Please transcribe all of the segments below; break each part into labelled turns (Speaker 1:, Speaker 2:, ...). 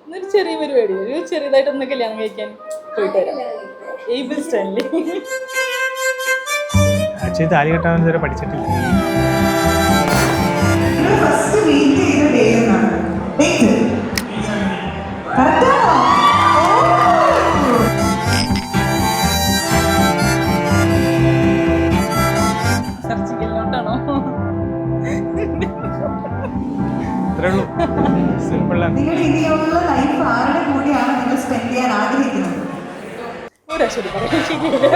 Speaker 1: എന്നൊരു ചെറിയ പരിപാടി, ഒരു ചെറിയതായിട്ടൊന്ന് കല്യാണം കഴിക്കാൻ പോയിട്ട് വരാം. ഏബിൾ സ്റ്റൈലിൽ.
Speaker 2: ആക്ച്വലി താലി കെട്ടാൻ ഇതുവരെ പഠിച്ചിട്ടില്ല.
Speaker 1: ചർച്ചയ്ക്കല്ലോട്ടാണോ?
Speaker 2: അത്രേ ഉള്ളൂ, സിമ്പിളാണ്.
Speaker 1: ഒരാശരി പറയാം, ശരിയല്ല.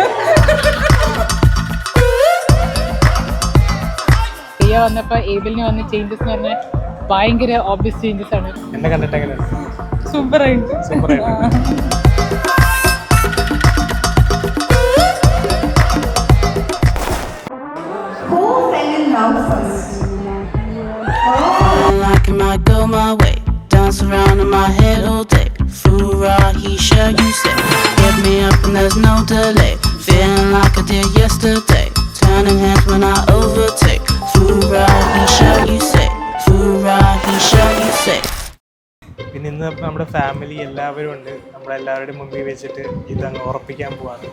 Speaker 1: പ്രിയ വന്നപ്പോൾ ഏബിളിന് വന്ന ചേഞ്ചസ് എന്ന് പറഞ്ഞാൽ ഭയങ്കര ഓബ്വിയസ് ചേഞ്ചസ് ആണ്.
Speaker 2: എന്നെ കണ്ടിട്ട് എങ്ങനെ?
Speaker 1: സൂപ്പറായിട്ട്.
Speaker 3: Like it might go my way, dance around in my head all day. Foora, he sure you say, get me up and there's no delay. Feeling like I did yesterday, turning hands when I overtake. Foora, he sure you say, Foora, he sure you say.
Speaker 2: പിന്നെ ഇന്ന് നമ്മുടെ family എല്ലാവരും ഉണ്ട്. നമ്മളെല്ലാവരുടെയും മുമ്പിൽ വെച്ചിട്ട് ഇതങ്ങ് ഉറപ്പിക്കാൻ പോവാണ്.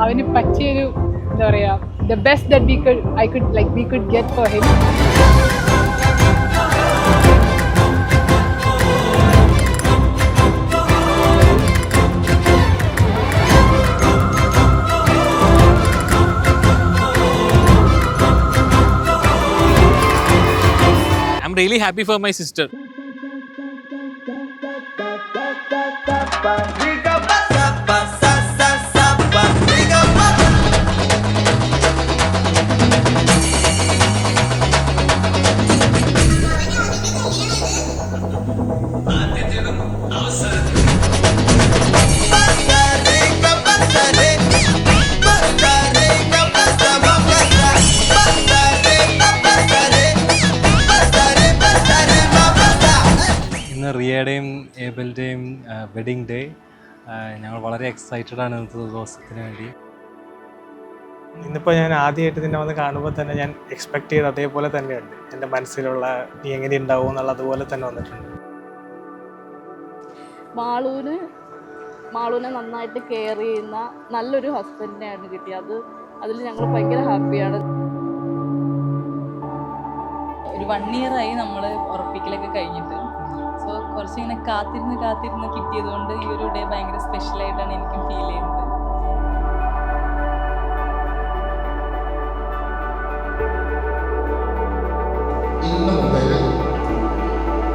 Speaker 1: അവന് പറ്റിയൊരു എന്താ പറയാ, the best that we could get for him.
Speaker 4: I'm really happy for my sister.
Speaker 5: റിയയുടെയും ഏബിളിൻ്റെയും വെഡിങ് ഡേ. ഞങ്ങൾ വളരെ എക്സൈറ്റഡ് ആണ് ഇന്നത്തെ ദിവസത്തിന് വേണ്ടി.
Speaker 2: ഇന്നിപ്പോൾ ഞാൻ ആദ്യമായിട്ട് നിന്നെ വന്ന് കാണുമ്പോൾ തന്നെ ഞാൻ എക്സ്പെക്ട് ചെയ്ത് അതേപോലെ തന്നെയുണ്ട്. എൻ്റെ മനസ്സിലുള്ള നീ എങ്ങനെ ഉണ്ടാവും എന്നുള്ള അതുപോലെ തന്നെ വന്നിട്ടുണ്ട്.
Speaker 6: മാളൂനെ നന്നായിട്ട് കെയർ ചെയ്യുന്ന നല്ലൊരു ഹസ്ബൻഡിനെയാണ് കിട്ടിയത്. അതിൽ ഞങ്ങൾ ഭയങ്കര ഹാപ്പിയാണ്.
Speaker 7: ഒരു 1 year ആയി നമ്മൾ ഉറപ്പിക്കലൊക്കെ കഴിഞ്ഞിട്ട്. സോ കുറച്ചിങ്ങനെ കാത്തിരുന്ന് കിട്ടിയതുകൊണ്ട് ഈ ഒരു ഡേ ഭയങ്കര സ്പെഷ്യലായിട്ടാണ് എനിക്കും ഫീൽ ചെയ്യുന്നത്.
Speaker 8: ഇന്ന് മുതൽ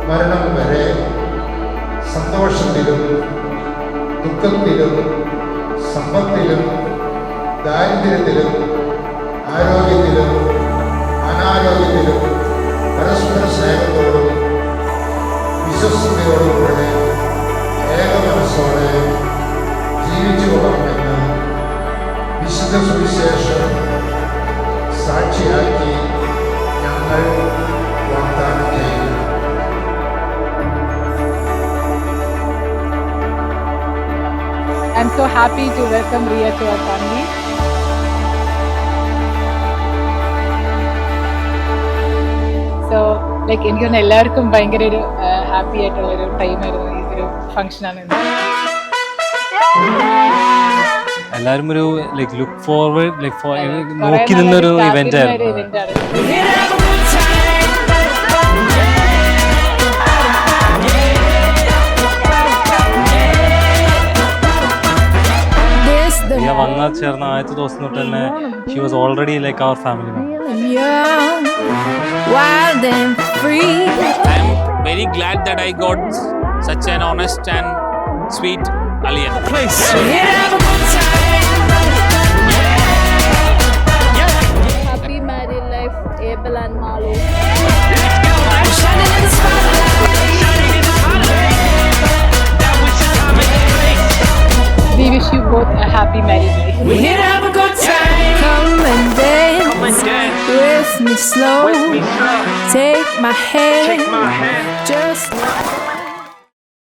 Speaker 8: മരണം വരെ സന്തോഷത്തിലും ദുഃഖത്തിലും സമ്പത്തിലും ദാരിദ്ര്യത്തിലും ആരോഗ്യത്തിലും അനാരോഗ്യത്തിലും പരസ്പര സ്നേഹത്തോടും വിശ്വസ്തയോടുകൂടെ ഏക മനസ്സോടെ ജീവിച്ചു കൊള്ളണമെന്ന് വിശുദ്ധ സുവിശേഷം സാക്ഷിയാക്കി ഞങ്ങൾ വാഗ്ദാനം ചെയ്യുന്നു.
Speaker 1: I'm so happy to welcome Riya to our family. So like എനിക്ക് തോന്നുന്നു എല്ലാവർക്കും ഭയങ്കര ഒരു ഹാപ്പി ആയിട്ടുള്ള ഒരു ടൈമായിരുന്നു ഈ ഒരു ഫംഗ്ഷനാണ്.
Speaker 5: എല്ലാവരും ഒരു ലുക്ക് ഫോർവേഡ് നോക്കി നിന്നൊരു ഇവന്റ് ആയിരുന്നു. റിയ വന്ന ചേർന്ന ആദ്യത്തെ ദിവസം തൊട്ട് തന്നെ ഷി വാസ് ഓൾറെഡി ലൈക്ക് അവർ family member.
Speaker 4: I am very glad that I got such an honest and sweet alien.
Speaker 6: Happy married life, Abel and Malu.
Speaker 1: both a happy married life.
Speaker 3: We're here to have a good time. Come and dance with me slow. Take my hand. Just